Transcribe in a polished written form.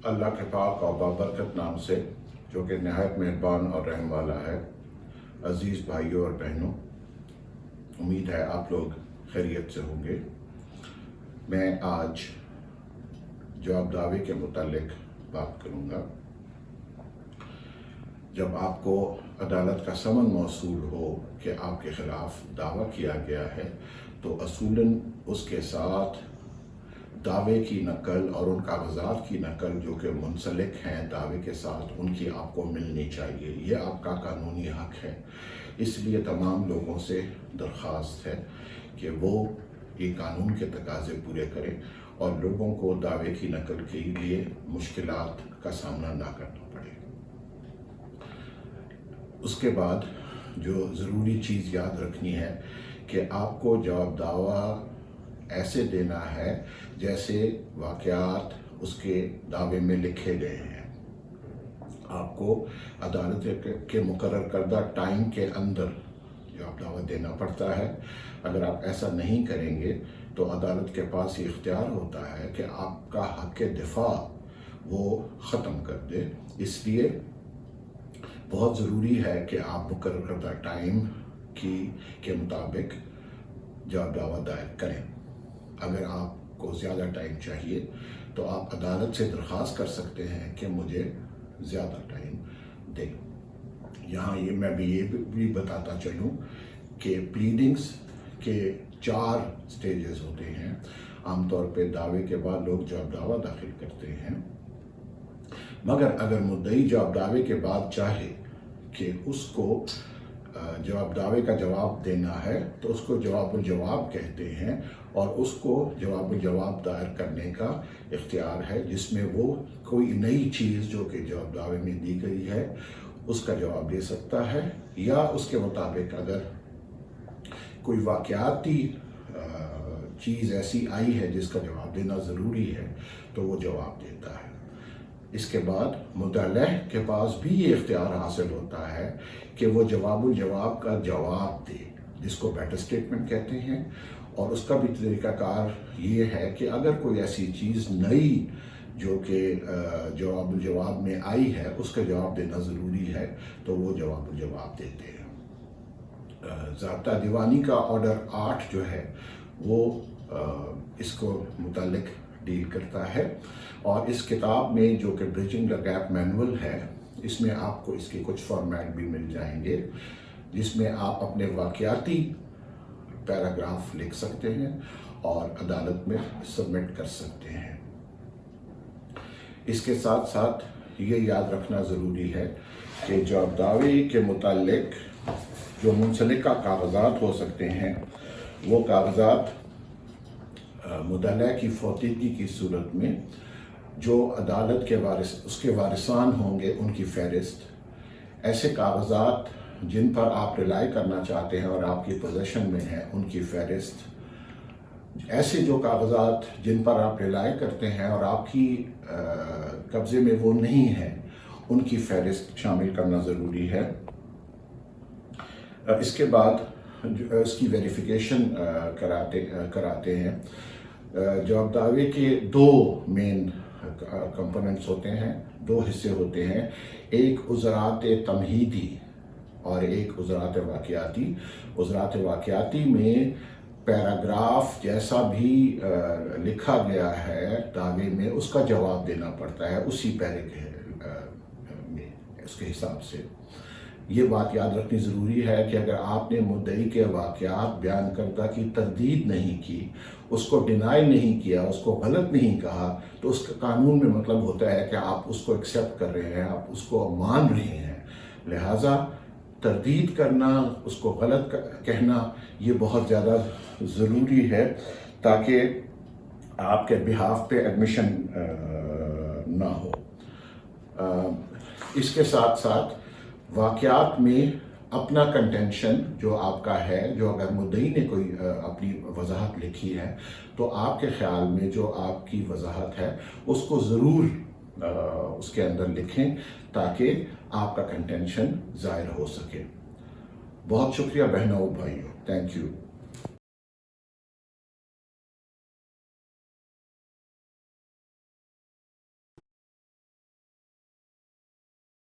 अल्लाह के पाक और बाबरकत नाम से, जो कि नहायत मेहरबान और रहम वाला है। अज़ीज़ भाइयों और बहनों, उम्मीद है आप लोग खैरियत से होंगे। मैं आज जवाब दावे के मुतालिक बात करूँगा। जब आपको अदालत का समन मौसूल हो कि आपके ख़िलाफ़ दावा किया गया है, तो असूलन उसके साथ दावे की नकल और उन कागज़ात की नकल जो कि मुंसलिक हैं दावे के साथ, उनकी आपको मिलनी चाहिए। ये आपका कानूनी हक़ है। इसलिए तमाम लोगों से दरख्वास्त है कि वो ये कानून के तकाज़े पूरे करें और लोगों को दावे की नकल के लिए मुश्किलात का सामना ना करना पड़े। उसके बाद जो ज़रूरी चीज़ याद रखनी है कि आपको जवाब दावा ऐसे देना है जैसे वाक़यात उसके दावे में लिखे गए हैं। आपको अदालत के मुकर्रर करदा टाइम के अंदर जवाब दावा देना पड़ता है। अगर आप ऐसा नहीं करेंगे तो अदालत के पास ये इख्तियार होता है कि आपका हक़ दिफा वो ख़त्म कर दे। इसलिए बहुत ज़रूरी है कि आप मुकर्रर करदा टाइम के मुताबिक जवाब दावा दायर करें। अगर आपको ज़्यादा टाइम चाहिए तो आप अदालत से दरख्वास्त कर सकते हैं कि मुझे ज़्यादा टाइम दें। यहाँ मैं ये भी बताता चलूँ कि प्लीडिंग्स के 4 स्टेजेस होते हैं। आमतौर पे दावे के बाद लोग जवाब दावा दाखिल करते हैं, मगर अगर मुद्दई जवाब दावे के बाद चाहे कि उसको जवाब दावे का जवाब देना है तो उसको जवाबुल जवाब कहते हैं, और उसको जवाबुल जवाब दायर करने का इख्तियार है, जिसमें वो कोई नई चीज़ जो कि जवाब दावे में दी गई है उसका जवाब दे सकता है, या उसके मुताबिक अगर कोई वाक़याती चीज़ ऐसी आई है जिसका जवाब देना ज़रूरी है तो वो जवाब देता है। इसके बाद मुद्दअ के पास भी ये इख्तियार हासिल होता है कि वो जवाबुल जवाब का जवाब दे, जिसको बैटर स्टेटमेंट कहते हैं। और उसका भी तरीक़ाकार ये है कि अगर कोई ऐसी चीज़ नई जो कि जवाबुल जवाब में आई है उसका जवाब देना ज़रूरी है तो वो जवाबुल जवाब देते हैं। ज़ाब्ता दीवानी का ऑर्डर 8 जो है वो इसको मुतालिक डील करता है, और इस किताब में जो कि ब्रिजिंग द गैप मैनुअल है, इसमें आपको इसके कुछ फॉर्मेट भी मिल जाएंगे जिसमें आप अपने वाक़याती पैराग्राफ लिख सकते हैं और अदालत में सबमिट कर सकते हैं। इसके साथ साथ ये याद रखना ज़रूरी है कि जवाब दावे के मुतालिक जो मुंसलिका कागज़ात हो सकते हैं वो कागज़ात मुद्दअ की फौतीदगी की सूरत में जो अदालत के उसके वारिसान होंगे उनकी फ़हरिस्त, ऐसे कागज़ात जिन पर आप रिलाई करना चाहते हैं और आपकी पोजीशन में हैं उनकी फ़हरिस्त, ऐसे जो कागज़ात जिन पर आप रिलाई करते हैं और आपकी कब्ज़े में वो नहीं हैं उनकी फ़हरिस्त शामिल करना ज़रूरी है। इसके बाद इसकी वेरिफिकेशन कराते हैं। जवाब दावे के 2 मेन कंपोनेंट्स होते हैं, 2 हिस्से होते हैं, एक उज़रात तमहीदी और एक उज़रात वाक़याती। उज़रात वाक़याती में पैराग्राफ जैसा भी लिखा गया है दावे में उसका जवाब देना पड़ता है उसी पैरे में, उसके हिसाब से। ये बात याद रखनी ज़रूरी है कि अगर आपने मुद्दई के वाक़यात बयान करदा की तरदीद नहीं की, उसको डिनाई नहीं किया, उसको गलत नहीं कहा, तो उसका कानून में मतलब होता है कि आप उसको एक्सेप्ट कर रहे हैं, आप उसको मान रहे हैं। लिहाजा तरदीद करना, उसको गलत कहना, ये बहुत ज़्यादा ज़रूरी है ताकि आपके बिहाफ पे एडमिशन ना हो। इसके साथ साथ वाक़यात में अपना कंटेंशन जो आपका है, जो अगर मुद्दई ने कोई अपनी वजाहत लिखी है तो आपके ख़्याल में जो आपकी वजाहत है उसको ज़रूर उसके अंदर लिखें ताकि आपका कंटेंशन ज़ाहिर हो सके। बहुत शुक्रिया बहनों और भाइयों, थैंक यू।